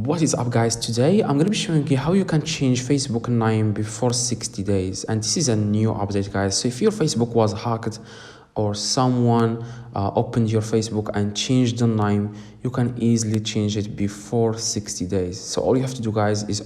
What is up, guys? Today I'm going to be showing you how you can change Facebook name before 60 days, and this is a new update, guys. So if your Facebook was hacked or someone opened your Facebook and changed the name, you can easily change it before 60 days. So all you have to do, guys, is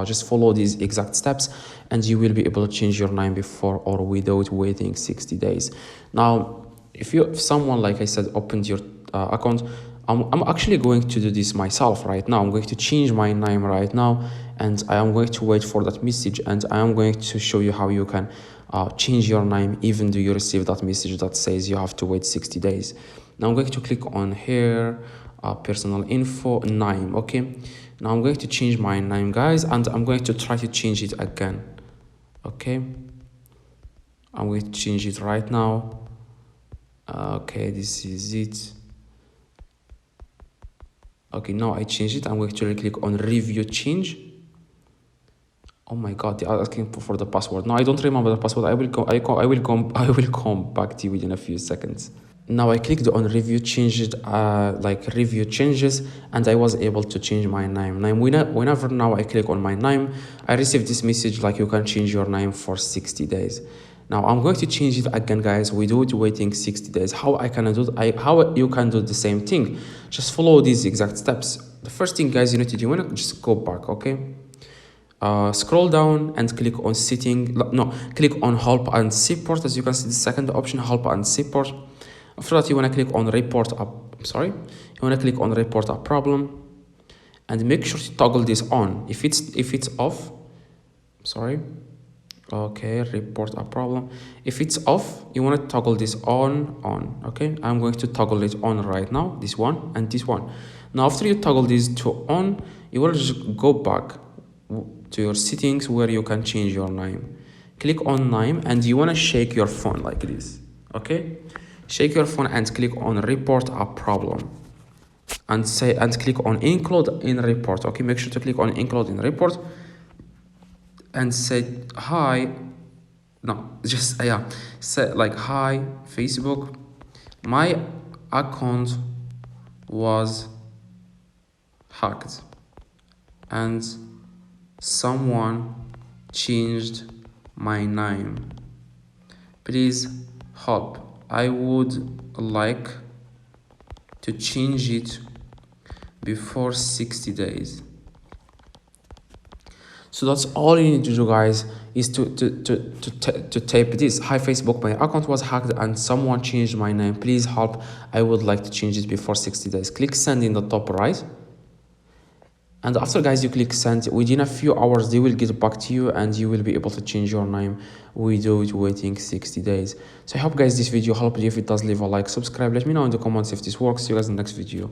just follow these exact steps and you will be able to change your name before or without waiting 60 days. Now, if someone, like I said, opened your account, I'm actually going to do this myself right now. I'm going to change my name right now, and I am going to wait for that message, and I am going to show you how you can change your name even though you receive that message that says you have to wait 60 days. Now I'm going to click on here, personal info, name. Okay, now I'm going to change my name, guys, and I'm going to try to change it again. Okay, I'm going to change it right now. Okay, this is it. Okay, now I changed it. I'm going to click on review change. Oh my god, they are asking for the password. No, I don't remember the password. I will come back to you within a few seconds. Now I clicked on review changed, like review changes, and I was able to change my name. Whenever now I click on my name, I receive this message like you can change your name for 60 days. Now I'm going to change it again, guys, without waiting 60 days. How you can do the same thing? Just follow these exact steps. The first thing, guys, you need to do, you want to just go back, okay? Scroll down and click on click on help and support. As you can see, the second option, help and support. After that, you want to click on report a problem, and make sure to toggle this on. If it's off, okay, report a problem. If it's off, you want to toggle this on. Okay, I'm going to toggle it on right now, this one and this one. Now after you toggle these two on, you will just go back to your settings where you can change your name. Click on name, and you want to shake your phone like this. Okay, shake your phone and click on report a problem, and click on include in report. Okay, make sure to click on include in report and say hi. Say like, hi Facebook, my account was hacked and someone changed my name. Please help. I would like to change it before 60 days. So that's all you need to do, guys, is to type this: hi Facebook, my account was hacked and someone changed my name. Please help. I would like to change it before 60 days. Click send in the top right. And after, guys, you click send, within a few hours they will get back to you and you will be able to change your name without waiting 60 days. So I hope, guys, this video helped you. If it does, leave a like, subscribe, let me know in the comments if this works. See you guys in the next video.